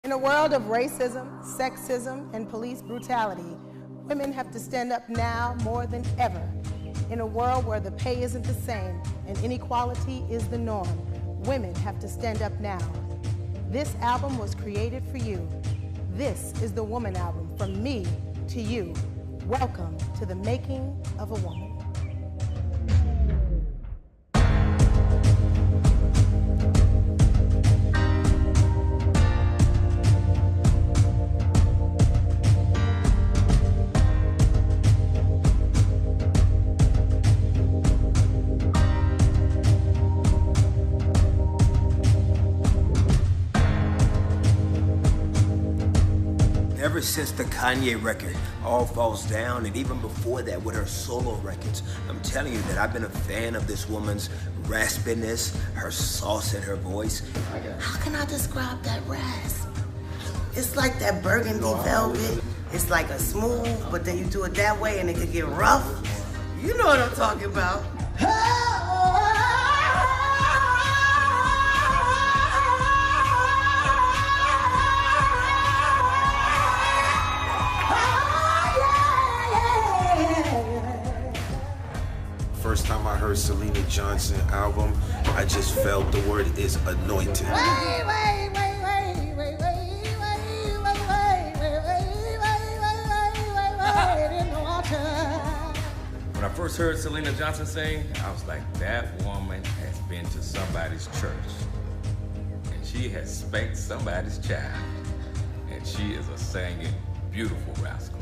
In a world of racism, sexism, and police brutality, women have to stand up now more than ever. In a world where the pay isn't the same and inequality is the norm, women have to stand up now. This album was created for you. This is the Woman album, from me to you. Welcome to the making of a woman. Ever since the Kanye record, All Falls Down, and even before that with her solo records, I'm telling you that I've been a fan of this woman's raspiness, her sauce in her voice. How can I describe that rasp? It's like that burgundy velvet. It's like a smooth, but then you do it that way and it could get rough. You know what I'm talking about. First time I heard Syleena Johnson album, I just felt the word is anointed. When I first heard Syleena Johnson sing, I was like, that woman has been to somebody's church. And she has spanked somebody's child. And she is a singing, beautiful rascal.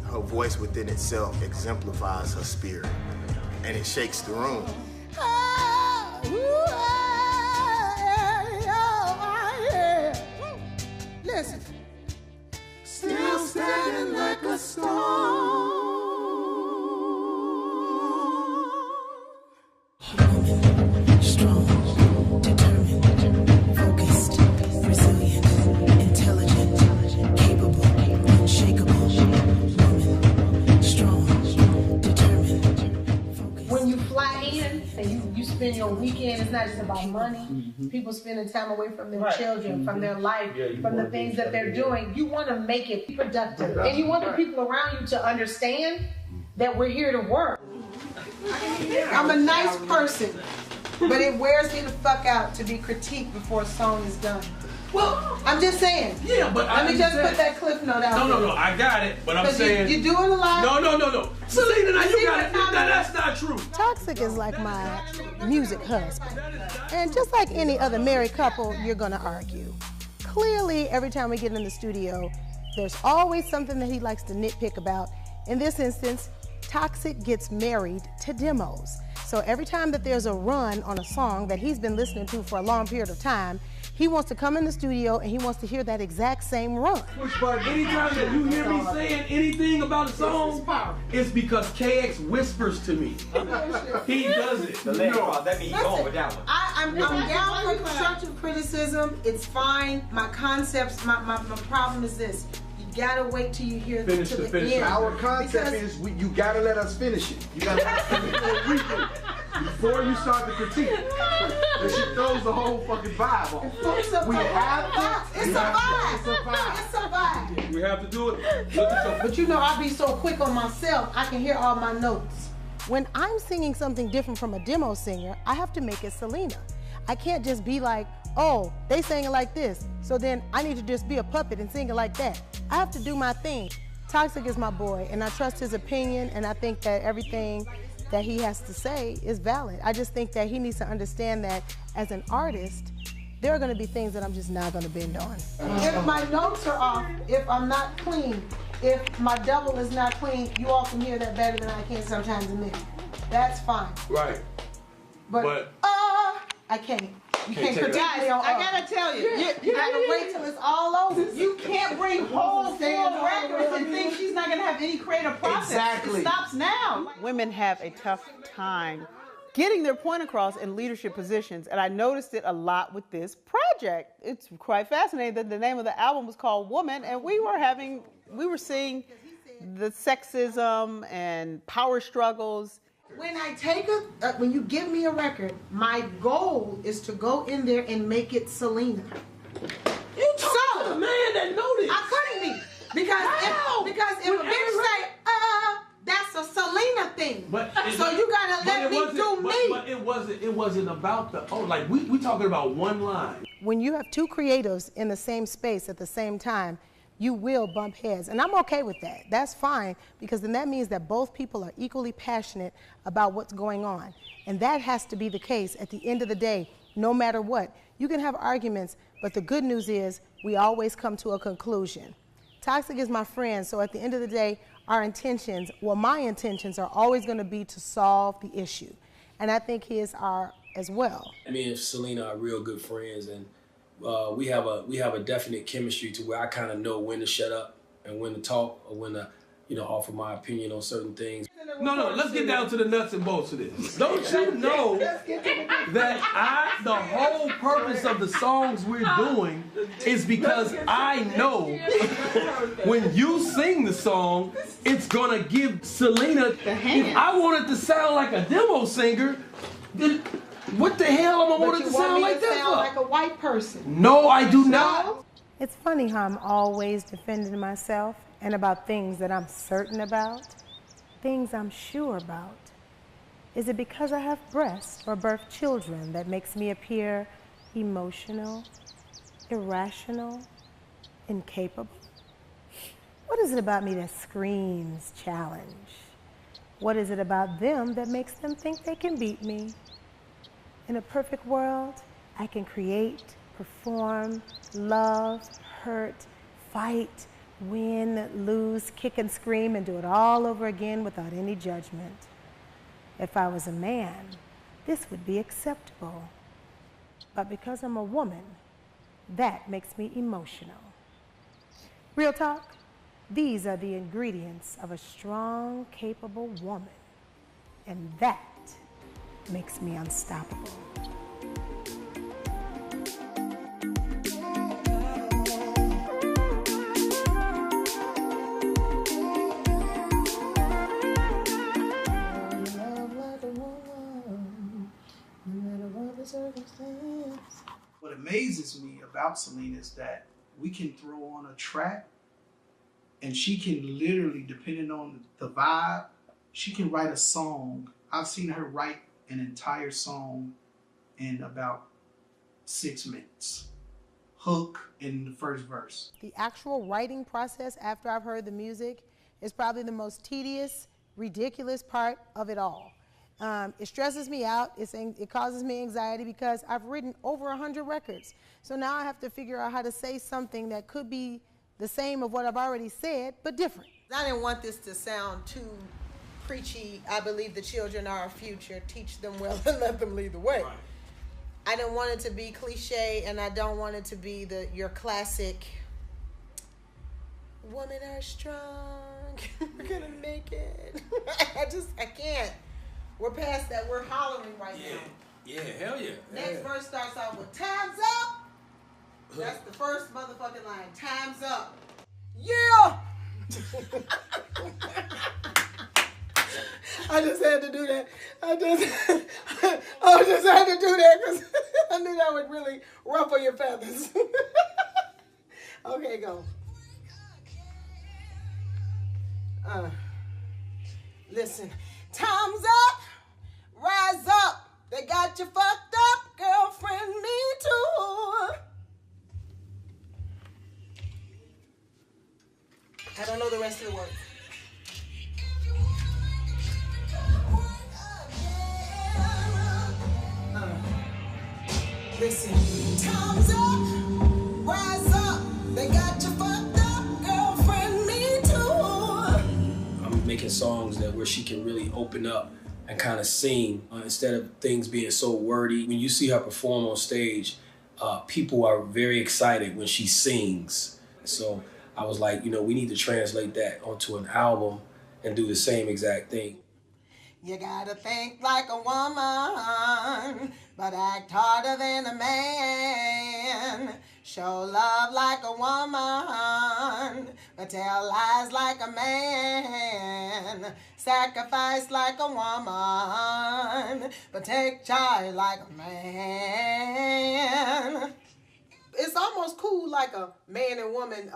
Her voice within itself exemplifies her spirit, and it shakes the room. Listen. Still standing like a stone. Strong, determined, focused, resilient, intelligent, capable, unshakable. Woman, strong, determined, focused. When you fly in and you spend your weekend, it's not just about money. People spending time away from their children, from their life, from the things that they're doing. You want to make it productive. And you want the people around you to understand that we're here to work. I'm a nice person, but it wears me the fuck out to be critiqued before a song is done. Well, I'm just saying. Yeah, but let me just put that cliff note out. No, I got it. But I'm saying you're doing a lot. No. Syleena, now you got it. That's not true. Toxic is like my music husband, and just like any other married couple, you're gonna argue. Clearly, every time we get in the studio, there's always something that he likes to nitpick about. In this instance, Toxic gets married to demos. So every time that there's a run on a song that he's been listening to for a long period of time, he wants to come in the studio and he wants to hear that exact same run. But anytime that you hear me saying anything about a song, it's because KX whispers to me. He does it. That means he's going with that one. I'm down for constructive criticism. It's fine. My concepts, my problem is this. You gotta wait till you hear finish to the the finish. end. Our concept is you gotta let us finish it. You gotta let us finish it before you start the critique. And she throws the whole fucking vibe off. It's a vibe. It's a vibe. We have to do it. But you know, I be so quick on myself, I can hear all my notes. When I'm singing something different from a demo singer, I have to make it Syleena. I can't just be like, oh, they sing it like this, so then I need to just be a puppet and sing it like that. I have to do my thing. Toxic is my boy, and I trust his opinion, and I think that everything that he has to say is valid. I just think that he needs to understand that as an artist, there are gonna be things that I'm just not gonna bend on. If my notes are off, if I'm not clean, if my double is not clean, you all can hear that better than I can sometimes admit. That's fine. Right. But I can't. You can't critique me on I gotta tell you, you gotta wait till it's all over. You can't bring whole full records and think she's not gonna have any creative process. Exactly. It stops now. Women have a tough time getting their point across in leadership positions, and I noticed it a lot with this project. It's quite fascinating that the name of the album was called Woman, and we were seeing the sexism and power struggles. When I take when you give me a record, my goal is to go in there and make it Syleena. You talking to the man that know this. I couldn't be. Because if a bitch say, that's a Syleena thing. So you gotta let me do me. But it wasn't about like we talking about one line. When you have two creatives in the same space at the same time, you will bump heads. And I'm okay with that. That's fine, because then that means that both people are equally passionate about what's going on. And that has to be the case at the end of the day, no matter what. You can have arguments, but the good news is we always come to a conclusion. Toxic is my friend, so at the end of the day, our intentions, well, my intentions are always going to be to solve the issue. And I think his are as well. Me and Syleena are real good friends, and we have a definite chemistry to where I kind of know when to shut up and when to talk, or when to, offer my opinion on certain things. No, let's get down to the nuts and bolts of this. Don't you know that the whole purpose of the songs we're doing is because I know when you sing the song, it's gonna give Syleena, if I want it to sound like a demo singer, then what the hell am I want it to sound like that for? Like a white person. No, I do not. It's funny how I'm always defending myself and about things that I'm certain about, things I'm sure about. Is it because I have breasts or birthed children that makes me appear emotional, irrational, incapable? What is it about me that screams challenge? What is it about them that makes them think they can beat me? In a perfect world, I can create, perform, love, hurt, fight, win, lose, kick and scream, and do it all over again without any judgment. If I was a man, this would be acceptable. But because I'm a woman, that makes me emotional. Real talk, these are the ingredients of a strong, capable woman. And that makes me unstoppable. What amazes me about Syleena is that we can throw on a track and she can literally, depending on the vibe, she can write a song. I've seen her write an entire song in about 6 minutes. Hook in the first verse. The actual writing process after I've heard the music is probably the most tedious, ridiculous part of it all. It stresses me out, it causes me anxiety because I've written over 100 records. So now I have to figure out how to say something that could be the same of what I've already said, but different. I didn't want this to sound too preachy. I believe the children are our future. Teach them well and let them lead the way. Right. I didn't want it to be cliche, and I don't want it to be your classic, women are strong, we're gonna make it. I can't. We're past that. We're hollering right now. Yeah, hell yeah. Next verse starts out with time's up. That's the first motherfucking line. Time's up. Yeah! I just had to do that. I just had to do that because I knew that would really ruffle your feathers. Okay, go. Listen. Time's up. Rise up. They got you fucked up, girlfriend. Me too. I don't know the rest of the words. Listen, time's up, rise up, they got you fucked up, girlfriend, me too. I'm making songs where she can really open up and kind of sing instead of things being so wordy. When you see her perform on stage, people are very excited when she sings. So I was like, we need to translate that onto an album and do the same exact thing. You gotta think like a woman, but act harder than a man. Show love like a woman, but tell lies like a man, sacrifice like a woman, but take charge like a man. It's almost cool like a man and woman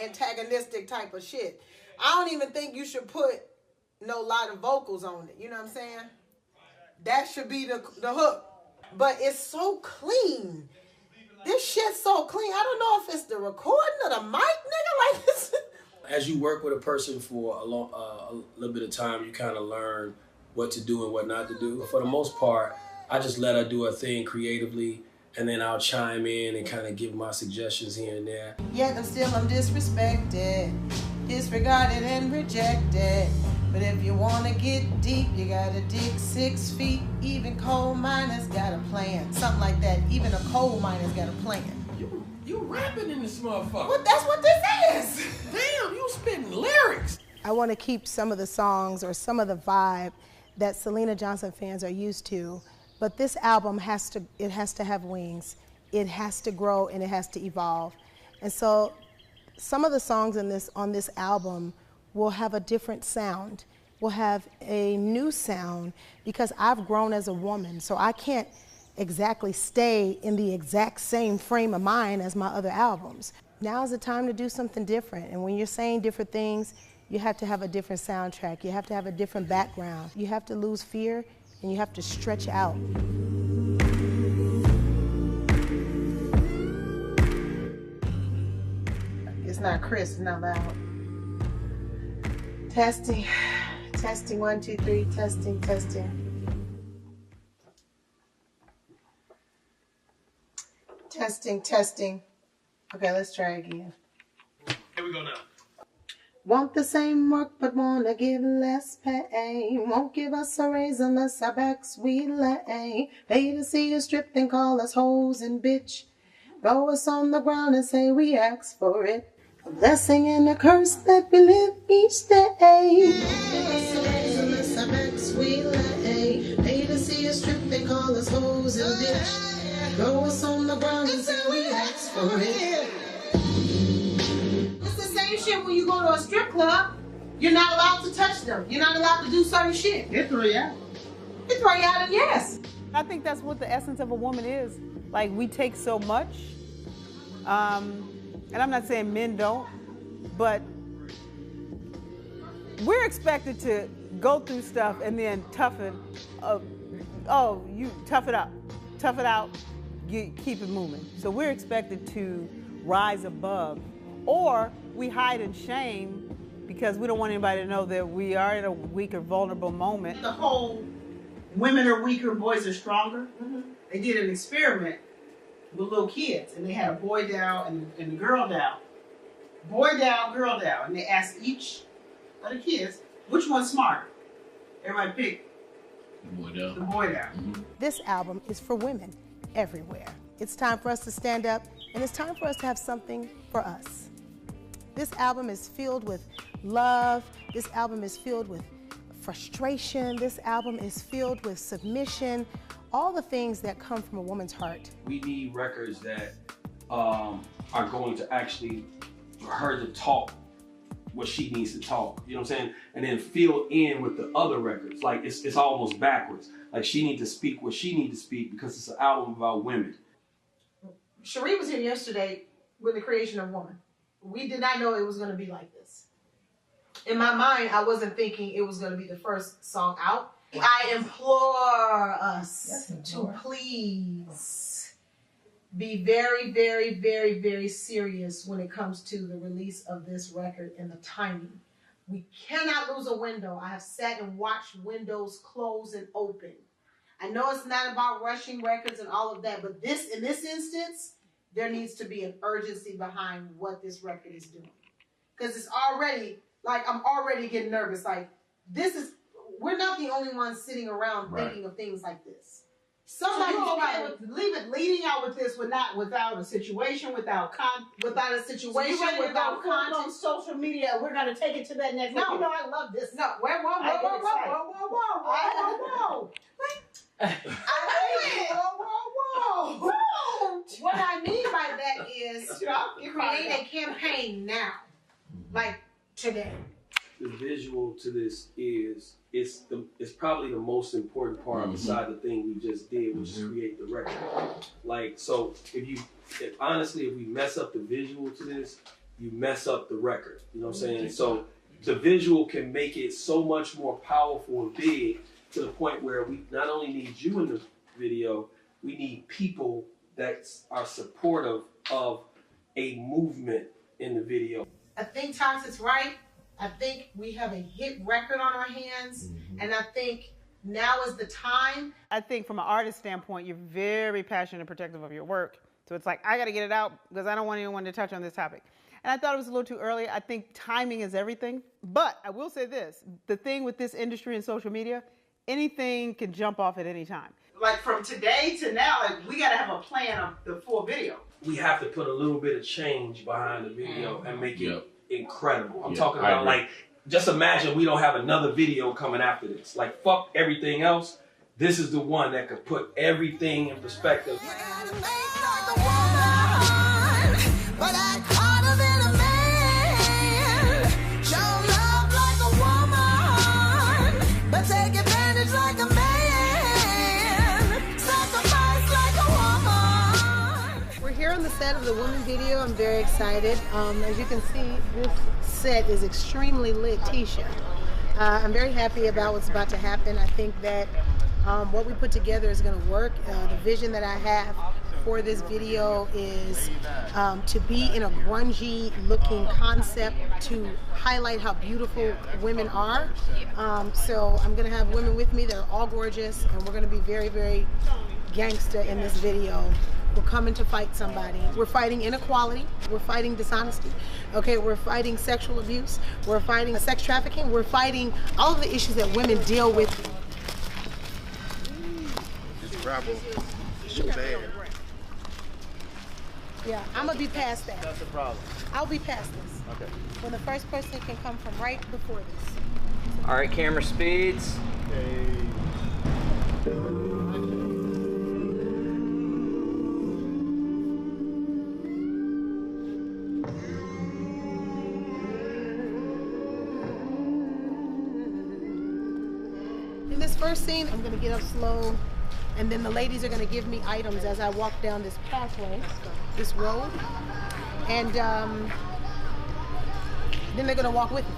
antagonistic type of shit. I don't even think you should put no lot of vocals on it. You know what I'm saying? That should be the hook. But it's so clean. This shit's so clean. I don't know if it's the recording or the mic, nigga. Like this. As you work with a person for a little bit of time, you kind of learn what to do and what not to do. For the most part, I just let her do her thing creatively, and then I'll chime in and kind of give my suggestions here and there. Yet I'm disrespected, disregarded and rejected. But if you want to get deep, you gotta dig 6 feet. Even coal miners got a plan. Something like that. Even a coal miner's got a plan. You rapping in this motherfucker. Well, that's what this is. Damn, you spitting lyrics. I want to keep some of the songs or some of the vibe that Syleena Johnson fans are used to, but this album has to have wings. It has to grow and it has to evolve. And so some of the songs on this album will have a different sound, will have a new sound, because I've grown as a woman, so I can't exactly stay in the exact same frame of mind as my other albums. Now's the time to do something different, and when you're saying different things, you have to have a different soundtrack, you have to have a different background, you have to lose fear, and you have to stretch out. It's not crisp, not loud. Testing, testing, 1, 2, 3, testing, testing. Testing, testing. Okay, let's try again. Here we go now. Want the same work, but wanna give less pay. Won't give us a raise unless our backs we lay. Pay to see us strip and call us hoes and bitch. Throw us on the ground and say we asked for it. A blessing and a curse that we live each day. Pay to see us strip and call us hoes and bitch. Throw us on the ground and say we asked for it. It's the same shit when you go to a strip club. You're not allowed to touch them. You're not allowed to do certain shit. They throw you out. They throw you out, and yes. I think that's what the essence of a woman is. Like, we take so much, and I'm not saying men don't, but we're expected to go through stuff and then toughen. You tough it up, tough it out, you keep it moving. So we're expected to rise above, or we hide in shame because we don't want anybody to know that we are in a weak or vulnerable moment. The whole women are weaker, boys are stronger. They did an experiment with little kids, and they had a boy doll and a girl doll. Boy doll, girl doll. And they asked each of the kids, which one's smarter? Everybody picked the boy doll. This album is for women everywhere. It's time for us to stand up, and it's time for us to have something for us. This album is filled with love. This album is filled with frustration. This album is filled with submission. All the things that come from a woman's heart. We need records that are going to actually, for her to talk what she needs to talk, you know what I'm saying? And then fill in with the other records. Like, it's almost backwards. Like, she needs to speak what she needs to speak because it's an album about women. Cherie was here yesterday with the creation of Woman. We did not know it was going to be like this. In my mind, I wasn't thinking it was going to be the first song out. I implore us to please be very, very, very, very serious when it comes to the release of this record and the timing. We cannot lose a window. I have sat and watched windows close and open. I know it's not about rushing records and all of that, but in this instance, there needs to be an urgency behind what this record is doing. Because it's already, like, I'm already getting nervous. Like, we're not the only ones sitting around thinking of things like this. Somebody's leading out with this without a situation, without a situation, without content on social media. We're gonna take it to that next level. You know, I love this. No, whoa. What I mean by that is create a campaign now. like today? The visual to this is it's probably the most important part beside the thing we just did, which is create the record. Like, so honestly, if we mess up the visual to this, you mess up the record. You know what I'm saying? So the visual can make it so much more powerful and big to the point where we not only need you in the video, we need people that are supportive of a movement in the video. I think Toxic's right. I think we have a hit record on our hands, and I think now is the time. I think from an artist standpoint, you're very passionate and protective of your work. So it's like, I got to get it out because I don't want anyone to touch on this topic. And I thought it was a little too early. I think timing is everything. But I will say this, the thing with this industry and social media, anything can jump off at any time. Like from today to now, like, we got to have a plan of the full video. We have to put a little bit of change behind the video and make it incredible. I'm talking about, like, just imagine we don't have another video coming after this. Like, fuck everything else. This is the one that could put everything in perspective. On the set of the woman video, I'm very excited. As you can see, this set is extremely lit, Tisha. I'm very happy about what's about to happen. I think that what we put together is going to work. The vision that I have for this video is to be in a grungy looking concept to highlight how beautiful women are. So I'm going to have women with me that are all gorgeous, and we're going to be very, very gangster in this video. We're coming to fight somebody. We're fighting inequality. We're fighting dishonesty. Okay, we're fighting sexual abuse. We're fighting sex trafficking. We're fighting all of the issues that women deal with. This rabble is so bad. Yeah, I'm gonna be past that. That's the problem. I'll be past this. Okay. When the first person can come from right before this. All right, camera speeds. In this first scene, I'm gonna get up slow, and then the ladies are gonna give me items as I walk down this pathway, this road, and then they're gonna walk with me.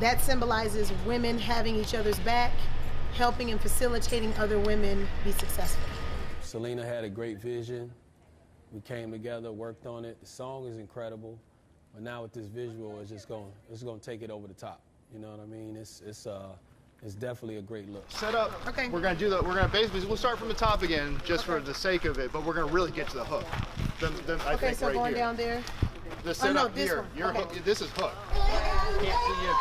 That symbolizes women having each other's back, helping and facilitating other women be successful. Syleena had a great vision. We came together, worked on it. The song is incredible, but now with this visual, it's gonna take it over the top. You know what I mean? It's definitely a great look. Set up. Okay. We're gonna basically, we'll start from the top again, just for the sake of it, but we're gonna really get to the hook. I Okay, think so right going here. down there. The set no, up this here. one. Your Okay. hook. This is hook. Can't see you.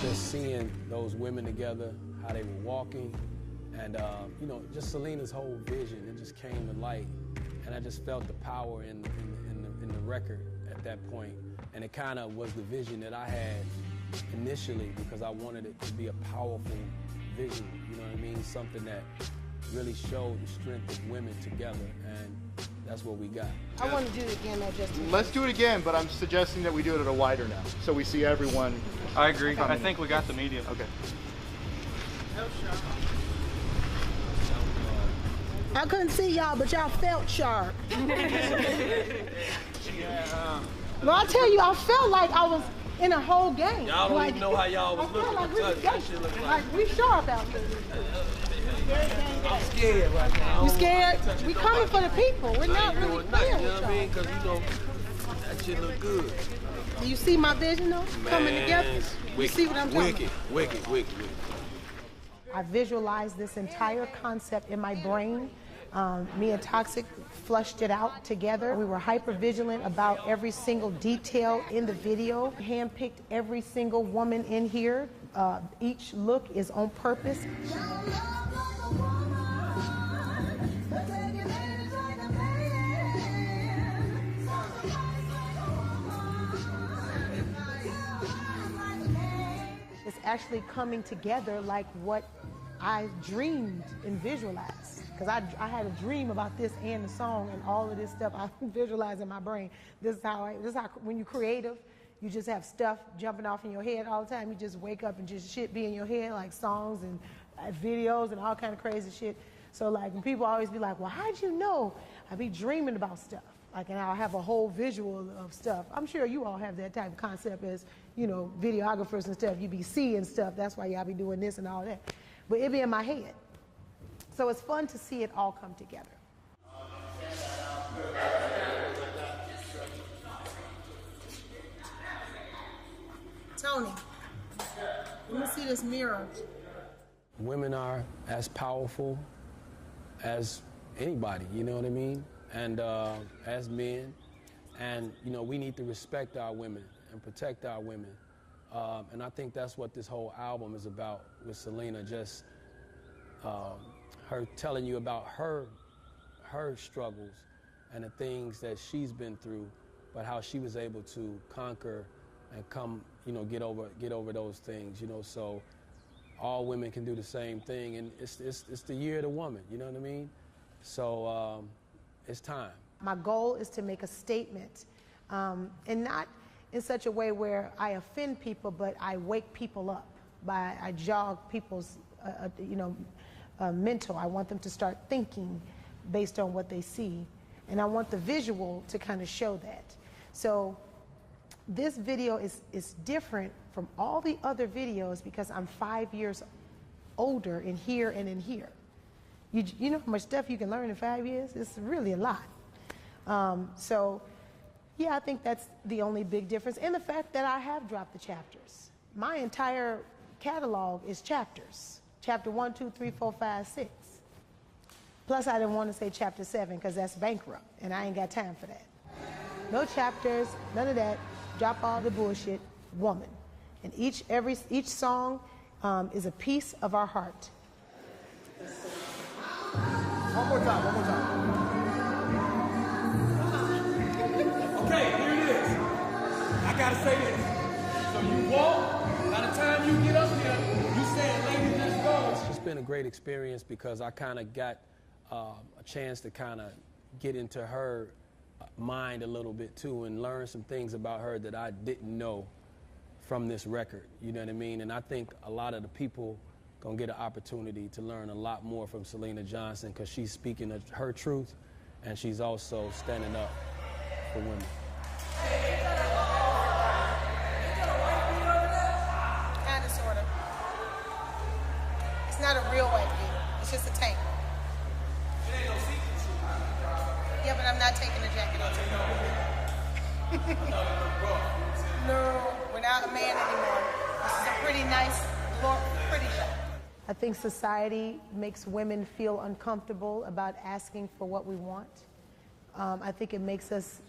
Just seeing those women together, how they were walking, and you know, just Selena's whole vision, it just came to light, and I just felt the power in the record at that point, and it kind of was the vision that I had initially because I wanted it to be a powerful vision. You know what I mean? Something that really showed the strength of women together, and that's what we got. I want to do it again, though, just in Let's case. do it again, but I'm suggesting that we do it at a wider now, so we see everyone. I agree. I think we got the medium. Okay. I couldn't see y'all, but y'all felt sharp. Well, I tell you, I felt like I was in a whole game. Y'all don't like, even know how y'all was looking. Like, That shit look like. we sharp out there. I'm scared right now. You scared? We coming for the people. We're not I ain't really doing playing nothing, you know with what I mean? y'all. Because, you know, that shit look good. Do you see my vision, though? Coming together? it's You see what I'm talking about? Wicked. I visualized this entire concept in my brain Me and Toxic flushed it out together. We were hyper vigilant about every single detail in the video. Handpicked every single woman in here. Each look is on purpose. It's actually coming together like what I dreamed and visualized. Because I had a dream about this and the song and all of this stuff I visualized in my brain. This is how when you're creative, you just have stuff jumping off in your head all the time. You just wake up and just shit be in your head, like songs and videos and all kind of crazy shit. So like when people always be like, well, how'd you know? I be dreaming about stuff. Like, and I'll have a whole visual of stuff. I'm sure you all have that type of concept as, you know, videographers and stuff. You be seeing stuff. That's why y'all be doing this and all that. But it be in my head. So it's fun to see it all come together. Tony, let me see this mirror. Women are as powerful as anybody, you know what I mean? And as men, and you know, we need to respect our women and protect our women. And I think that's what this whole album is about with Syleena, just her telling you about her struggles and the things that she's been through, but how she was able to conquer and come, you know, get over those things, you know. So all women can do the same thing, and it's the year of the woman, you know what I mean? So it's time. My goal is to make a statement, and not in such a way where I offend people, but I wake people up. I jog people's, mental. I want them to start thinking based on what they see, and I want the visual to kind of show that. So this video is different from all the other videos because I'm 5 years older in here and in here. You know how much stuff you can learn in 5 years? It's really a lot. So yeah, I think that's the only big difference. And the fact that I have dropped the chapters. My entire catalog is chapters. Chapter 1, 2, 3, 4, 5, 6. Plus I didn't want to say chapter 7 because that's bankrupt and I ain't got time for that. No chapters, none of that. Drop all the bullshit, woman. And each song is a piece of our heart. One more time. Okay, here it is. I gotta say this. So you walk, by the time you get up here, you saying, ladies, let's go. It's been a great experience because I kind of got a chance to kind of get into her mind a little bit too and learn some things about her that I didn't know from this record, you know what I mean? And I think a lot of the people gonna get an opportunity to learn a lot more from Syleena Johnson because she's speaking her truth and she's also standing up for women. Kind of, sort of. It's not a real white beater. It's just a tank. Yeah, but I'm not taking the jacket off. No, we're not a man anymore. This is a pretty nice, pretty shot. I think society makes women feel uncomfortable about asking for what we want. I think it makes us,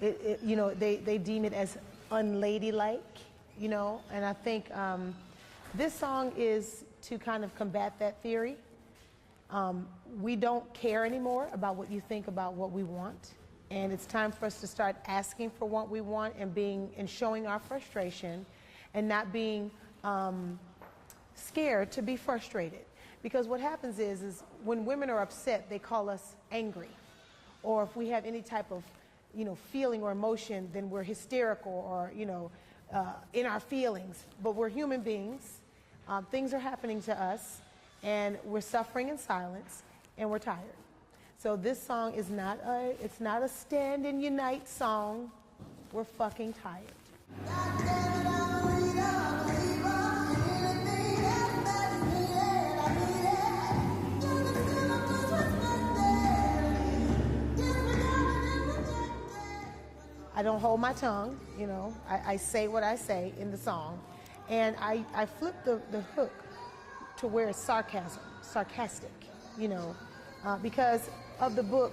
they deem it as unladylike, you know, and I think this song is to kind of combat that theory. We don't care anymore about what you think about what we want, and it's time for us to start asking for what we want and showing our frustration and not being scared to be frustrated. Because what happens is when women are upset, they call us angry. Or if we have any type of, feeling or emotion, then we're hysterical or, in our feelings. But we're human beings. Things are happening to us, and we're suffering in silence, and we're tired. So this song is not a stand and unite song. We're fucking tired. I don't hold my tongue, I say what I say in the song. And I flip the hook to where it's sarcastic, because of the book,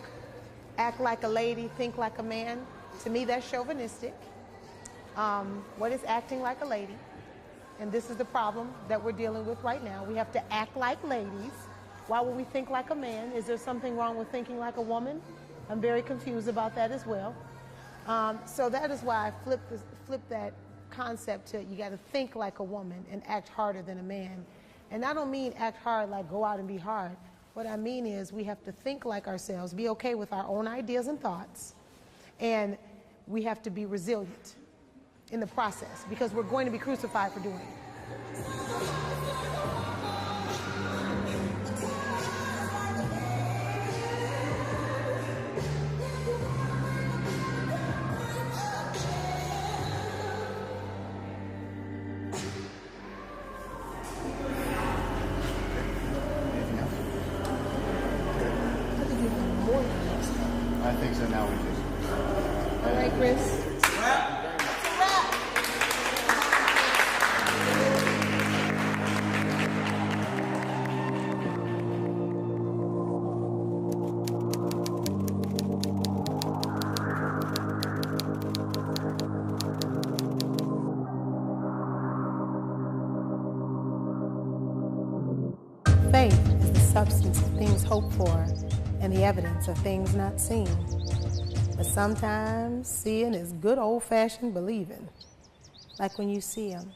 Act Like a Lady, Think Like a Man. To me, that's chauvinistic. What is acting like a lady? And this is the problem that we're dealing with right now. We have to act like ladies. Why would we think like a man? Is there something wrong with thinking like a woman? I'm very confused about that as well. So that is why I flipped that concept to you got to think like a woman and act harder than a man. And I don't mean act hard like go out and be hard. What I mean is we have to think like ourselves, be okay with our own ideas and thoughts, and we have to be resilient in the process because we're going to be crucified for doing it. I think so. Now we just. All right, Chris. Faith is the substance of things hoped for and the evidence of things not seen. But sometimes seeing is good old-fashioned believing. Like when you see him,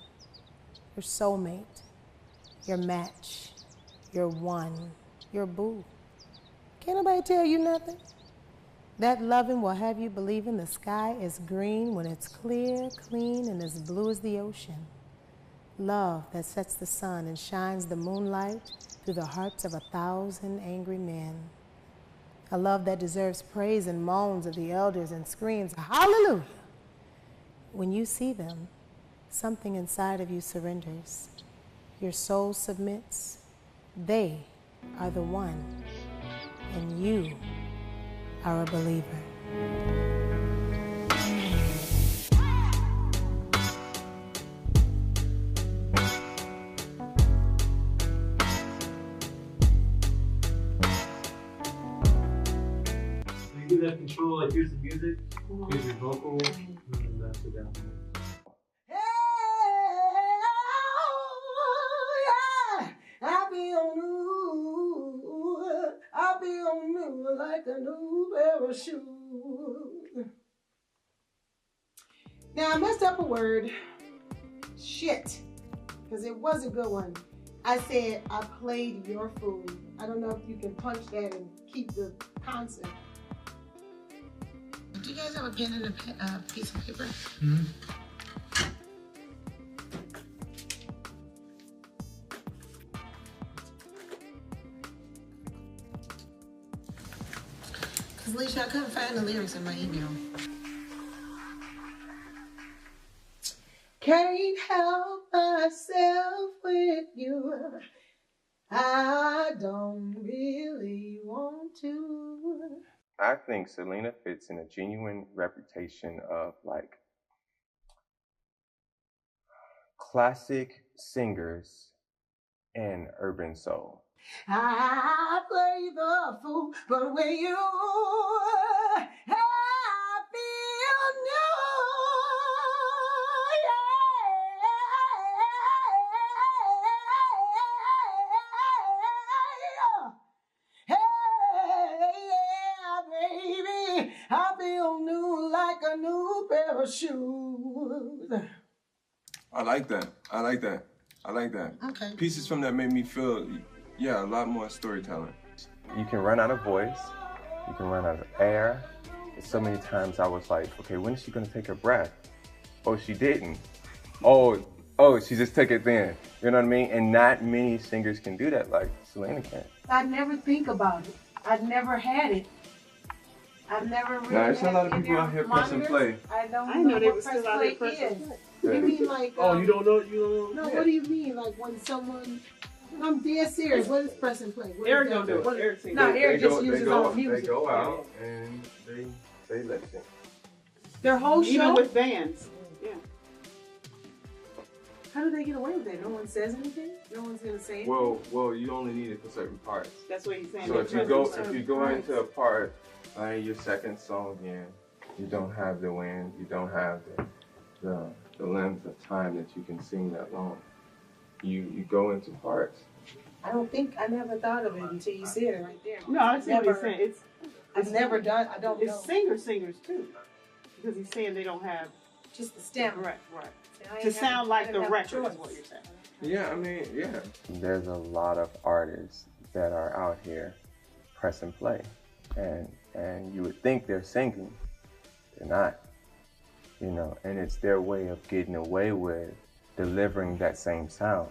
your soulmate, your match, your one, your boo. Can't nobody tell you nothing? That loving will have you believing the sky is green when it's clear, clean, and as blue as the ocean. Love that sets the sun and shines the moonlight through the hearts of 1,000 angry men. A love that deserves praise and moans of the elders and screams, hallelujah. When you see them, something inside of you surrenders. Your soul submits. They are the one, and you are a believer. You have control, like here's the music, here's your vocal, and then that's the down. I feel new like a new pair of shoes. Now I messed up a word. Shit. Because it was a good one. I said I played your food. I don't know if you can punch that and keep the concept. Do you guys have a pen and a piece of paper? Mm-hmm. Because, Alicia, I couldn't find the lyrics in my email. Can't help myself with you. I don't really want to. I think Syleena fits in a genuine reputation of like classic singers and urban soul. I play the fool, but when you, I feel new. Hey, yeah, baby, I feel new like a new pair of shoes. I like that. I like that. I like that. Okay. Pieces from that made me feel, yeah, a lot more storytelling. You can run out of voice. You can run out of air. And so many times I was like, okay, when is she gonna take her breath? Oh, she didn't. Oh, she just took it then. You know what I mean? And not many singers can do that like Syleena can. I never think about it. I've never had it. I've never really. Now, there's a lot of had people it out here pressing play. I don't I know they what were still press out here play pressing is. play. You mean like? Oh, you don't know? No, what do you mean? Like when someone? I'm dead serious. What is press and play? What Eric is don't that? do it. Eric sings. No, Eric just uses his own They music. go out and they listen. Their whole show. Even with bands. Yeah. How do they get away with that? No one says anything? No one's gonna say it? Well, you only need it for certain parts. That's what he's saying. So if you go into a part, your second song in, you don't have the wind, you don't have the length of time that you can sing that long. You go into parts. I never thought of it until you said it right there. No, I see what he's saying. I've never done, I don't know. It's singers too. Because he's saying they don't have just the stem. Right. To sound like the record is what you're saying. Yeah, I mean, yeah. There's a lot of artists that are out here press and play. And you would think they're singing. They're not. You know, and it's their way of getting away with delivering that same sound.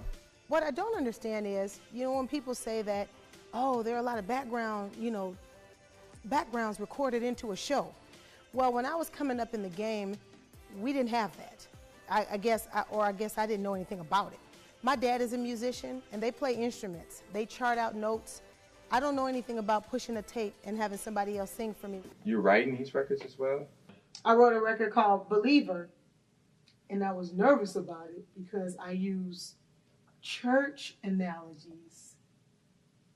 What I don't understand is, when people say that, oh, there are a lot of backgrounds recorded into a show. Well, when I was coming up in the game, we didn't have that. I guess I didn't know anything about it. My dad is a musician, and they play instruments. They chart out notes. I don't know anything about pushing a tape and having somebody else sing for me. You're writing these records as well? I wrote a record called Believer, and I was nervous about it because I use church analogies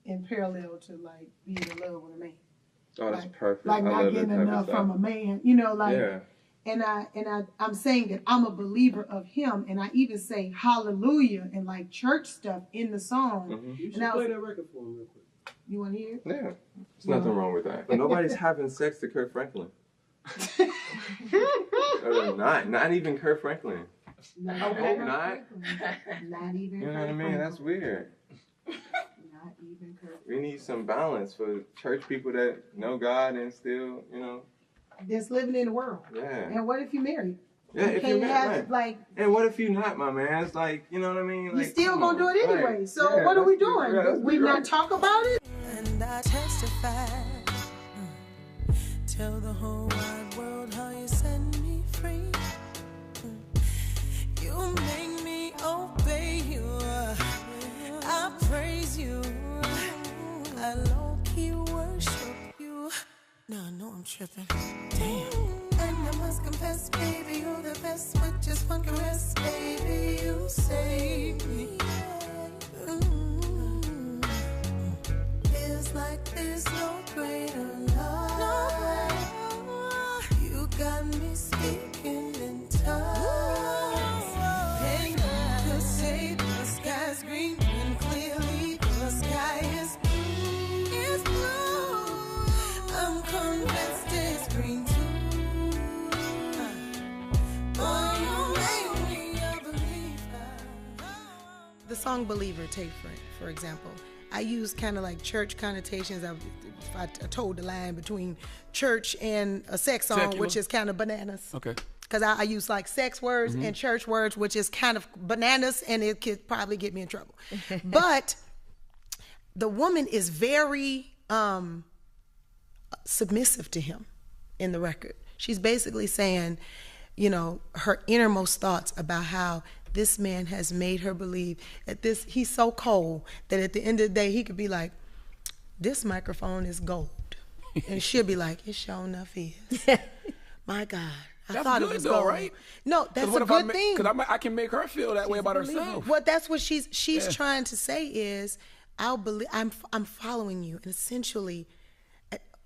in parallel to like being in love with a man. Oh, that's perfect. Like not getting enough from a man, yeah. And I'm saying that I'm a believer of him, and I even say hallelujah and like church stuff in the song. Mm-hmm. You should play that record for him real quick. You want to hear it? Yeah, there's nothing wrong with that. But nobody's having sex to Kirk Franklin. Not even Kirk Franklin. Not not. Not even. You know what I mean? That's weird. Not even Kirk. We need some balance for church people that know God and still, Just living in the world. Yeah. And what if you're married? Yeah, if you're married, like. And what if you're not, my man? It's like, you know what I mean? Like, you still gonna do it anyway. Right. So Yeah, what are we doing? We not talk about it? And I testify. Tell the whole wide world how you set me free. You make me obey you. I praise you. I low-key worship you. Now I know I'm tripping. Damn. And I must confess, baby, you're the best with just one caress. Baby, you save me. Feels like there's no greater love. You got me speaking in tongues. Hey, you say the sky's green and clearly the sky is blue. It's blue. I'm convinced it's green too. The song Believer, take for example, I use kind of like church connotations. I told the line between church and a sex song, which is kind of bananas. Okay. Because I use like sex words and church words, which is kind of bananas, and it could probably get me in trouble. But the woman is very submissive to him in the record. She's basically saying, her innermost thoughts about how this man has made her believe that he's so cold that at the end of the day he could be like, this microphone is gold. And she'll be like, it sure enough is. My God. I thought it was though, gold. right? No, that's a good thing. Because I can make her feel that way about herself. Well, that's what she's trying to say is, I'm following you. And essentially,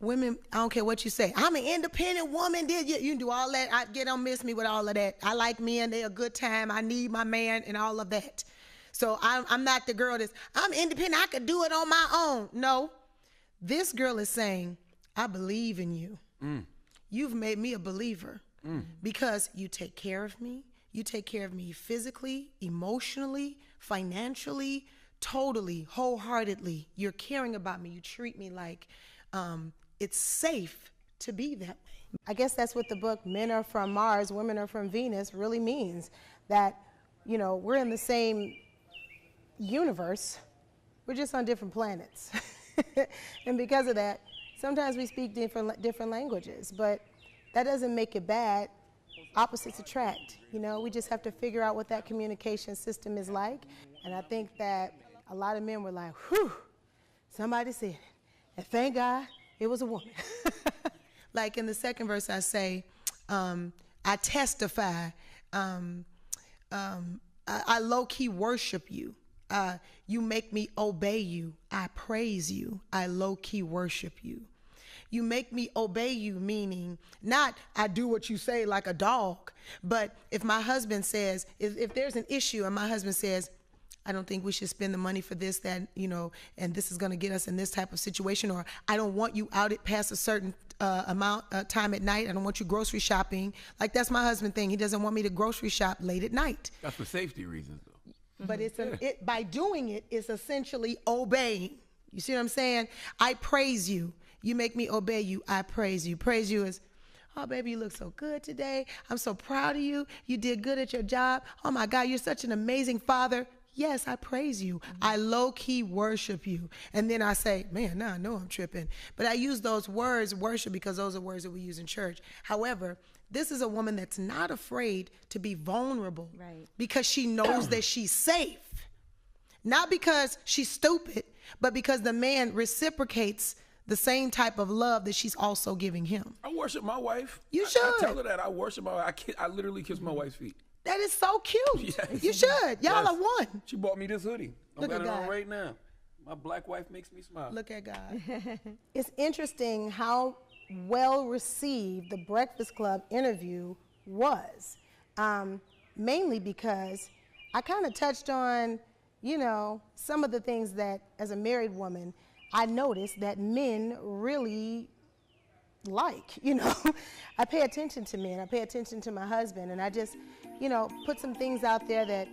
women, I don't care what you say. I'm an independent woman. You can do all that. Don't miss me with all of that. I like men. They're a good time. I need my man and all of that. So I'm not the girl I'm independent. I could do it on my own. No. This girl is saying, I believe in you. You've made me a believer because you take care of me. You take care of me physically, emotionally, financially, totally, wholeheartedly. You're caring about me. You treat me like it's safe to be that way. I guess that's what the book Men Are From Mars, Women Are From Venus really means. That, we're in the same universe. We're just on different planets. And because of that, sometimes we speak different languages, but that doesn't make it bad. Opposites attract. We just have to figure out what that communication system is like. And I think that a lot of men were like, whew, somebody said it. And thank God it was a woman. Like in the second verse, I say, I testify. I low-key worship you. You make me obey you. I praise you. I low-key worship you. You make me obey you, meaning not I do what you say like a dog, but if my husband says, if there's an issue and my husband says, I don't think we should spend the money for this, that, and this is going to get us in this type of situation, or I don't want you out past a certain amount time at night. I don't want you grocery shopping. Like, that's my husband thing. He doesn't want me to grocery shop late at night. That's for safety reasons, though. But by doing it, it's essentially obeying. You see what I'm saying? I praise you. You make me obey you. I praise you. Praise you is, oh, baby, you look so good today. I'm so proud of you. You did good at your job. Oh, my God, you're such an amazing father. Yes, I praise you. I low-key worship you. And then I say, man, now I know I'm tripping. But I use those words, worship, because those are words that we use in church. However, this is a woman that's not afraid to be vulnerable, right? Because she knows that she's safe. Not because she's stupid, but because the man reciprocates the same type of love that she's also giving him. I worship my wife. You should. I tell her that I worship my wife. I literally kiss my wife's feet. That is so cute. Yes. You should. Y'all are one. She bought me this hoodie. Look got at it on God. right now. My black wife makes me smile. Look at God. It's interesting how well received the Breakfast Club interview was, mainly because I kind of touched on, some of the things that, as a married woman, I noticed that men really like. I pay attention to men. I pay attention to my husband, and I just, put some things out there that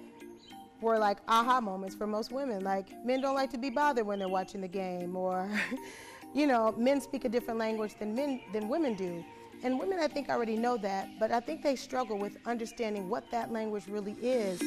were like aha moments for most women. Like, men don't like to be bothered when they're watching the game, or, men speak a different language than women do. And women, I think, already know that, but I think they struggle with understanding what that language really is.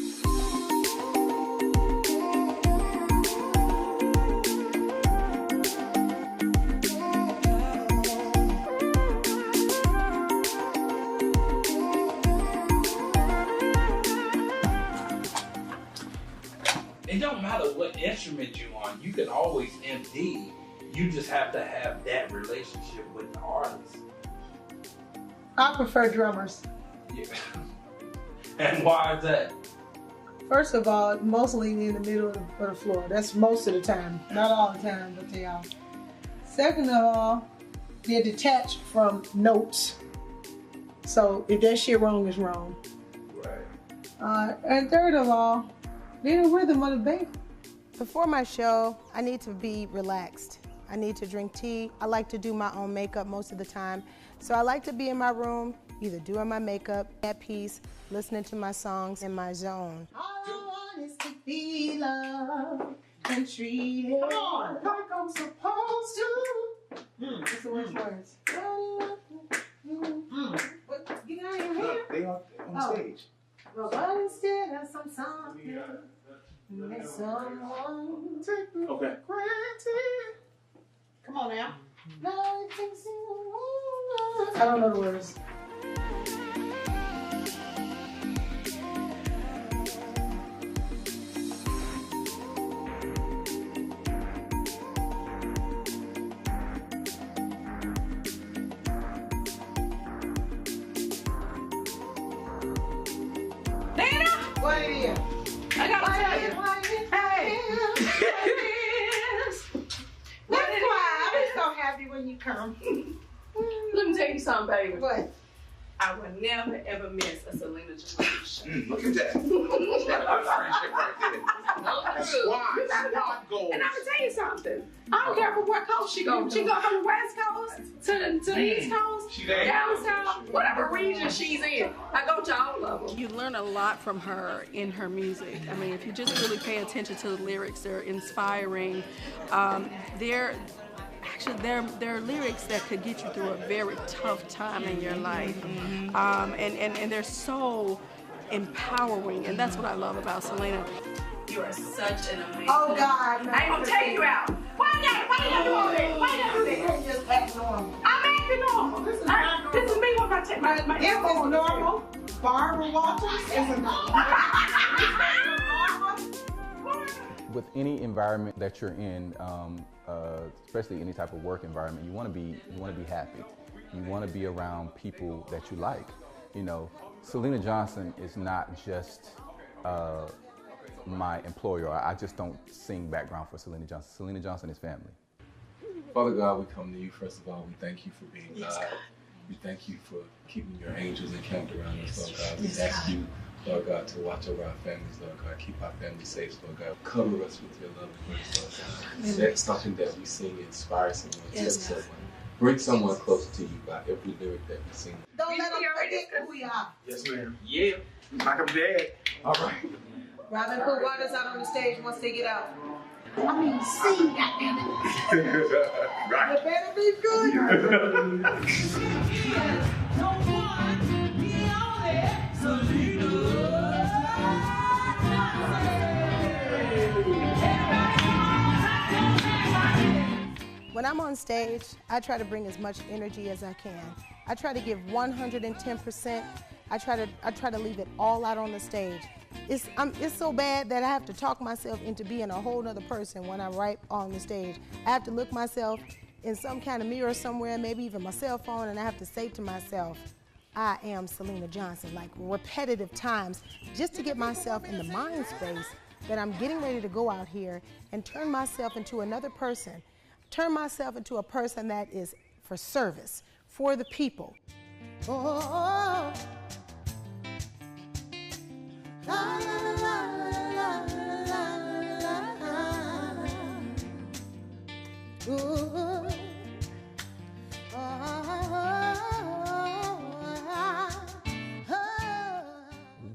It don't matter what instrument you're on, you can always MD. You just have to have that relationship with the artist. I prefer drummers. Yeah. And why is that? First of all, mostly in the middle of the floor. That's most of the time. Not all the time, but they are. Second of all, they're detached from notes. So if that shit wrong, it's wrong. Right. And third of all, they're the rhythm of the baby. Before my show, I need to be relaxed. I need to drink tea. I like to do my own makeup most of the time. So I like to be in my room, either doing my makeup, at peace, listening to my songs in my zone. All I want is to be loved and treated like I'm supposed to. What's the worst words? Get out of your hair. They on stage. But instead of something, let someone take me for granted. Come on now. I don't know the words. Nina? What it is? I gotta tell you. Hey. That's why I'm so happy when you come. Let me tell you something, baby. What? I would never ever miss a Syleena Johnson show. Look at that. That's our friendship right there. That's why. You gotta know. And I'm gonna tell you something. I don't care from what coast she goes. She goes from the West Coast to the East Coast, down south, whatever region she's in. I go to all of them. You learn a lot from her in her music. I mean, if you just really pay attention to the lyrics, they're inspiring. They're lyrics that could get you through a very tough time in your life. And they're so empowering, and that's what I love about Syleena. You are such an amazing. Oh God! I ain't gonna take you out. Why you doing this? Why you doing this? Just act normal. I'm acting normal. This is me when I take my If it's normal, Barbara Walters is a normal. With any environment that you're in, especially any type of work environment, you want to be happy. You want to be around people that you like. Syleena Johnson is not just my employer. I just don't sing background for Syleena Johnson. Syleena Johnson is family. Father God, we come to you. First of all, we thank you for being God. We thank you for keeping your angels encamped around us, Lord God. We ask you, Lord God, to watch over our families, Lord God. Keep our families safe, Lord God. Cover us with your love and grace, Lord God. Let something that we sing inspire someone, touch someone, bring someone close to you by every lyric that we sing. Don't let them forget who we are. Yes, ma'am. Yeah. Like I'm dead. All right. Robin, put waters out on the stage once they get out. I mean, sing, goddammit. Right. It better be good. When I'm on stage, I try to bring as much energy as I can. I try to give 110%. I try to leave it all out on the stage. It's so bad that I have to talk myself into being a whole nother person when I'm right on the stage. I have to look myself in some kind of mirror somewhere, maybe even my cell phone, and I have to say to myself, I am Syleena Johnson, like repetitive times, just to get myself in the mind space that I'm getting ready to go out here and turn myself into another person. Turn myself into a person that is for service, for the people. Oh, la, la, la, la, la, la. Ooh.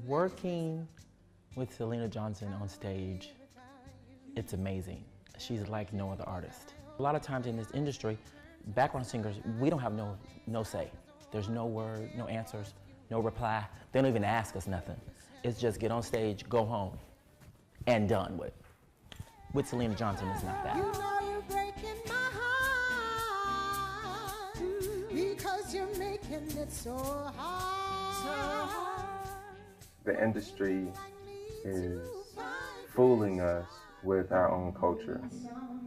Working with Syleena Johnson on stage, it's amazing. She's like no other artist. A lot of times in this industry, background singers, we don't have no say. There's no word, no answers, no reply. They don't even ask us nothing. It's just get on stage, go home, and done with. With Syleena Johnson, it's not that. You know you're breaking my heart because you're making it so hard. The industry is fooling us with our own culture,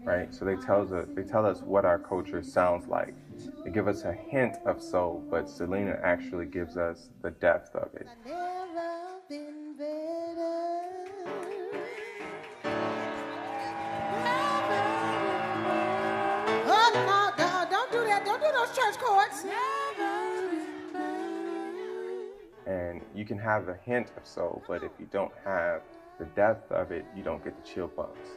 right? So they tell us what our culture sounds like. They give us a hint of soul, but Syleena actually gives us the depth of it. Never been better. Oh, no, don't do that. Don't do those church chords. And you can have a hint of soul, but if you don't have the depth of it, you don't get the chill bumps.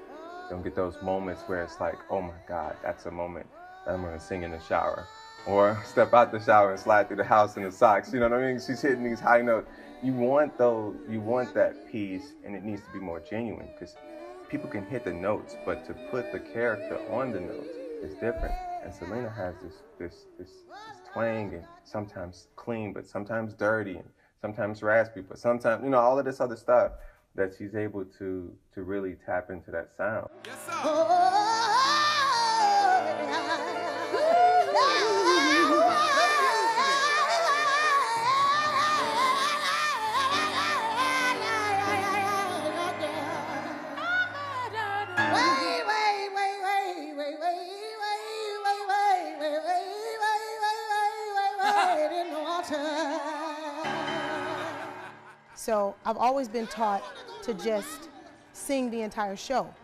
You don't get those moments where it's like, oh my God, that's a moment that I'm gonna sing in the shower. Or step out the shower and slide through the house in the socks. You know what I mean? She's hitting these high notes. You want that piece, and it needs to be more genuine, because people can hit the notes, but to put the character on the notes is different. And Syleena has this twang, and sometimes clean, but sometimes dirty, and sometimes raspy, but sometimes, you know, all of this other stuff that she's able to really tap into that sound. Yes, sir. So I've always been taught to just sing the entire show.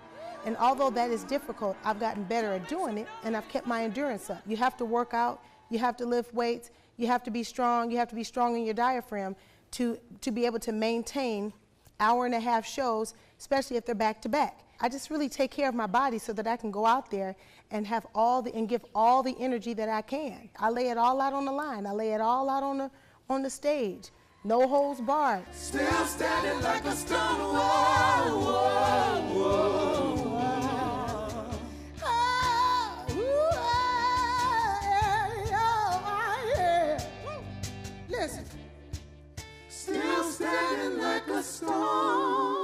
And although that is difficult, I've gotten better at doing it, and I've kept my endurance up. You have to work out, you have to lift weights, you have to be strong in your diaphragm to be able to maintain hour-and-a-half shows, especially if they're back-to-back. I just really take care of my body so that I can go out there and have give all the energy that I can. I lay it all out on the line. I lay it all out on the stage. No holds barred. Still standing like a stone wall. Whoa, whoa, whoa. Oh, yeah. Listen. Still standing like a stone.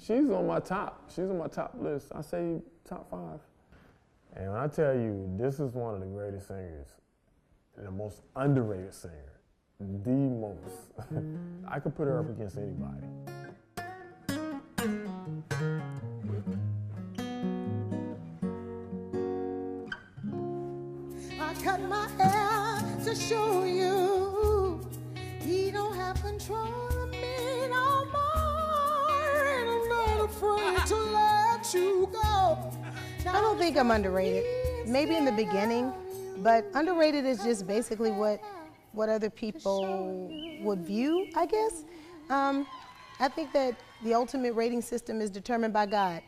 She's on my top. She's on my top list. I say top 5. And when I tell you, this is one of the greatest singers, and the most underrated singer, the most. I could put her up against anybody. I cut my hair to show you he don't have control of me no more, and I'm not afraid to let you go. I don't think I'm underrated. Maybe in the beginning, but underrated is just basically what other people would view, I guess. I think that the ultimate rating system is determined by God.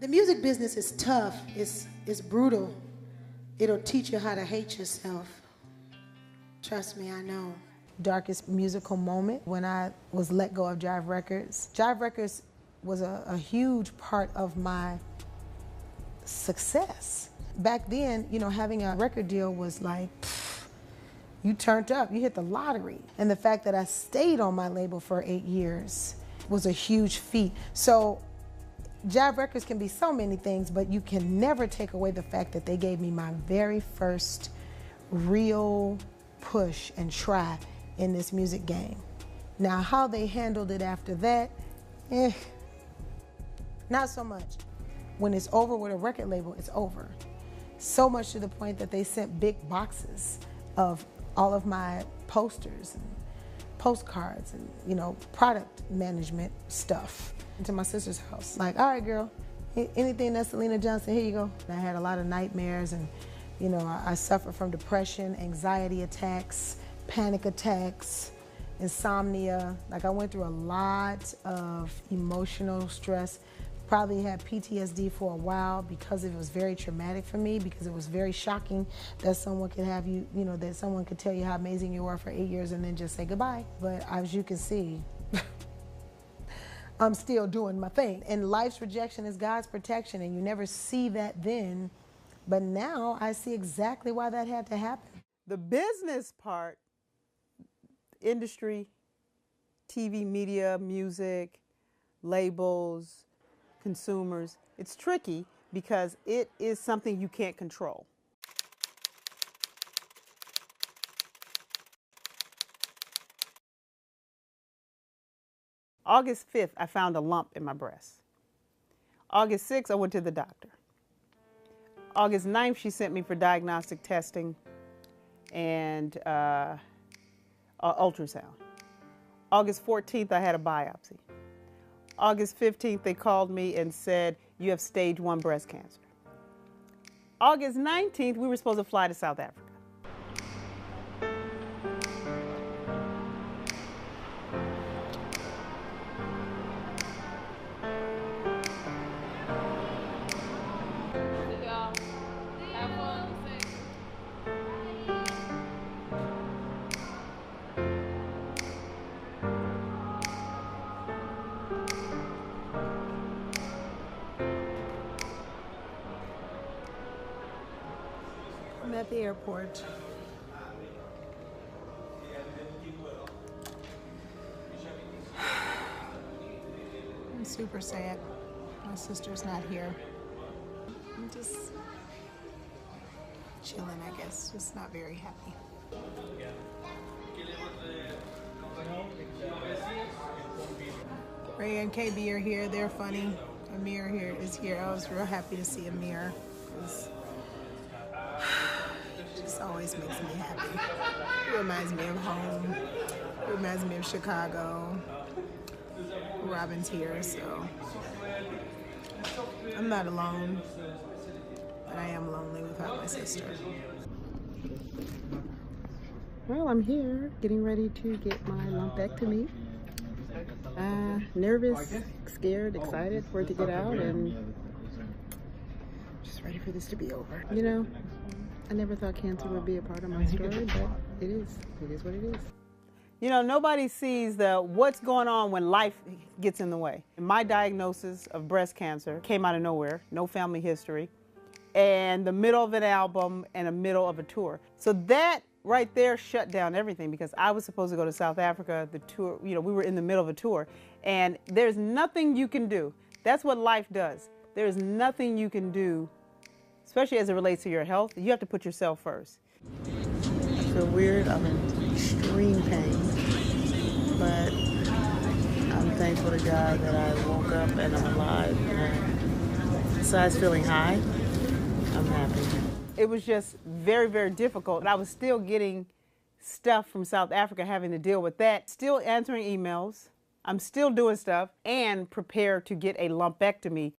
The music business is tough. It's brutal. It'll teach you how to hate yourself. Trust me, I know. Darkest musical moment when I was let go of Jive Records. Jive Records was a huge part of my success. Back then, you know, having a record deal was like, you turned up, you hit the lottery. And the fact that I stayed on my label for 8 years was a huge feat. So Jive Records can be so many things, but you can never take away the fact that they gave me my very first real push and try in this music game. Now, how they handled it after that, not so much. When it's over with a record label, it's over. So much to the point that they sent big boxes of all of my posters and postcards and, you know, product management stuff into my sister's house. Like, all right, girl, anything that's Syleena Johnson, here you go. And I had a lot of nightmares, and, you know, I suffered from depression, anxiety attacks, panic attacks, insomnia. Like, I went through a lot of emotional stress. Probably had PTSD for a while because it was very traumatic for me, because it was very shocking that someone could have you, you know, that someone could tell you how amazing you are for 8 years and then just say goodbye. But as you can see, I'm still doing my thing. And life's rejection is God's protection, and you never see that then. But now I see exactly why that had to happen. The business part, industry, TV, media, music, labels, consumers, it's tricky because it is something you can't control. August 5th, I found a lump in my breast. August 6th, I went to the doctor. August 9th, she sent me for diagnostic testing and ultrasound. August 14th, I had a biopsy. August 15th, they called me and said, you have stage 1 breast cancer. August 19th, we were supposed to fly to South Africa. I'm at the airport. I'm super sad. My sister's not here. I'm just chilling, I guess. Just not very happy. Ray and KB are here. They're funny. Amir here is here. I was real happy to see Amir. Just always makes me happy. It reminds me of home. It reminds me of Chicago. Robin's here, so I'm not alone, but I am lonely without my sister. Well, I'm here, getting ready to get my lumpectomy. Nervous, scared, excited for it to get out, and just ready for this to be over. You know, I never thought cancer would be a part of my story, but it is. It is what it is. You know, nobody sees what's going on when life gets in the way. My diagnosis of breast cancer came out of nowhere, no family history, and the middle of an album and the middle of a tour. So that right there shut down everything, because I was supposed to go to South Africa, the tour, you know, we were in the middle of a tour, and there's nothing you can do. That's what life does. There's nothing you can do, especially as it relates to your health. You have to put yourself first. I feel weird. I'm in extreme pain, but I'm thankful to God that I woke up and I'm alive. And besides feeling high, I'm happy. It was just very, very difficult. I was still getting stuff from South Africa, having to deal with that, still answering emails. I'm still doing stuff and prepared to get a lumpectomy.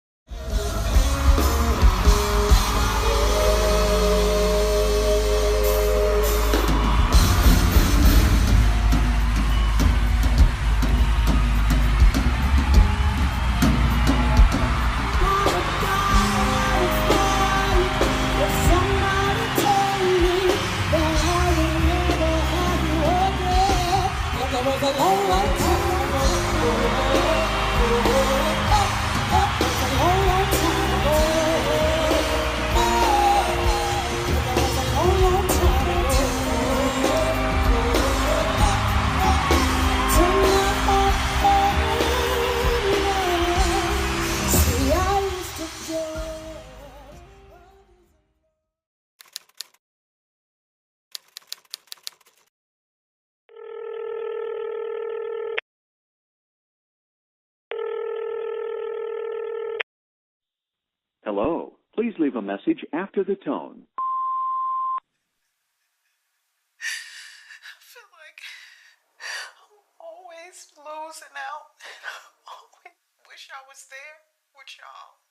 Hello. Please leave a message after the tone. I feel like I'm always losing out. I always wish I was there with y'all.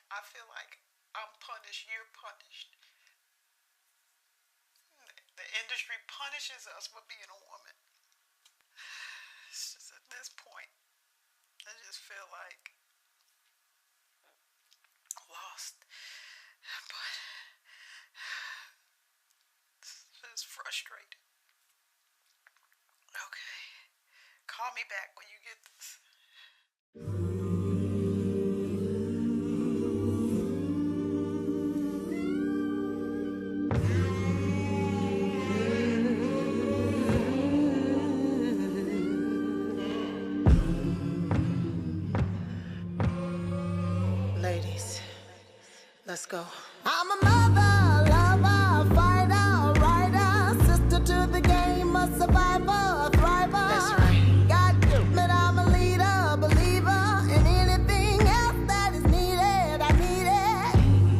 I feel like I'm punished, you're punished. The industry punishes us for being a woman. It's just at this point, I just feel like lost, but it's frustrating. Okay, call me back when you get this. Ladies, let's go. I'm a mother, lover, fighter, writer, sister to the game, a survivor, a thriver. That's right. God damn it, I'm a leader, believer in anything else that is needed. I need it.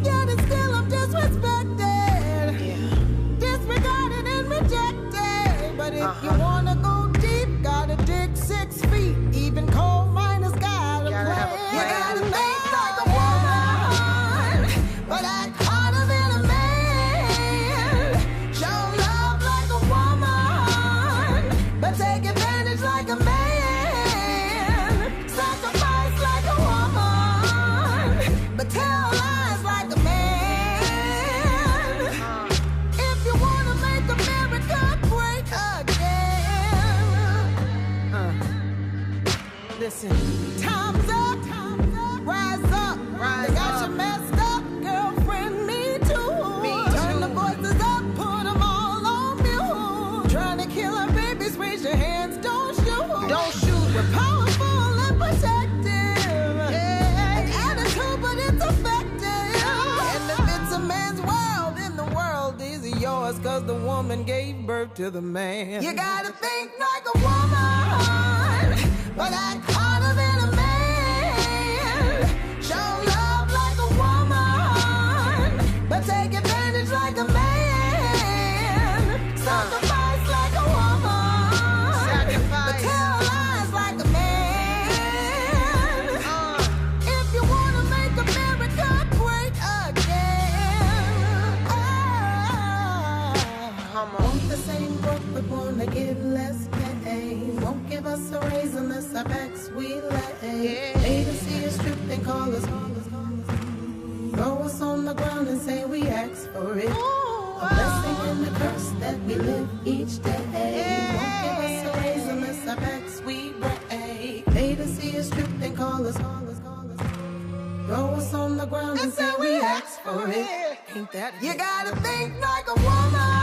Yet and still I'm disrespected, disregarded and rejected. But if you wanna go deep, gotta dig 6 feet. Even coal miners gotta play. You gotta think like a woman, but act harder than a man. Show love like a woman, but take advantage like a man. Sacrifice like a woman, but tell lies like a man. If you wanna make America great again, listen. Time's up, rise up, they got you messed up, girlfriend, me too. Turn the voices up, put them all on mute. Trying to kill our babies, raise your hands, don't shoot. Don't shoot. We're powerful and protective. An attitude, but it's effective. And if it's a man's world, then the world is yours, cause the woman gave birth to the man. You gotta think like a woman, but act harder than a man. Show love like a woman, but take advantage like a man. Sacrifice like a woman, but tell lies like a man. If you wanna make America great again, want the same work but wanna give less pay. Won't give us a raise unless our backs we lay. Pay to see us strip and call us. Throw us on the ground and say we asked for it. A blessing and a curse that we live each day. Won't give us a raise unless our backs we break. Pay to see us strip and call us. Throw us on the ground and say we asked for it. Ain't that you gotta think like a woman.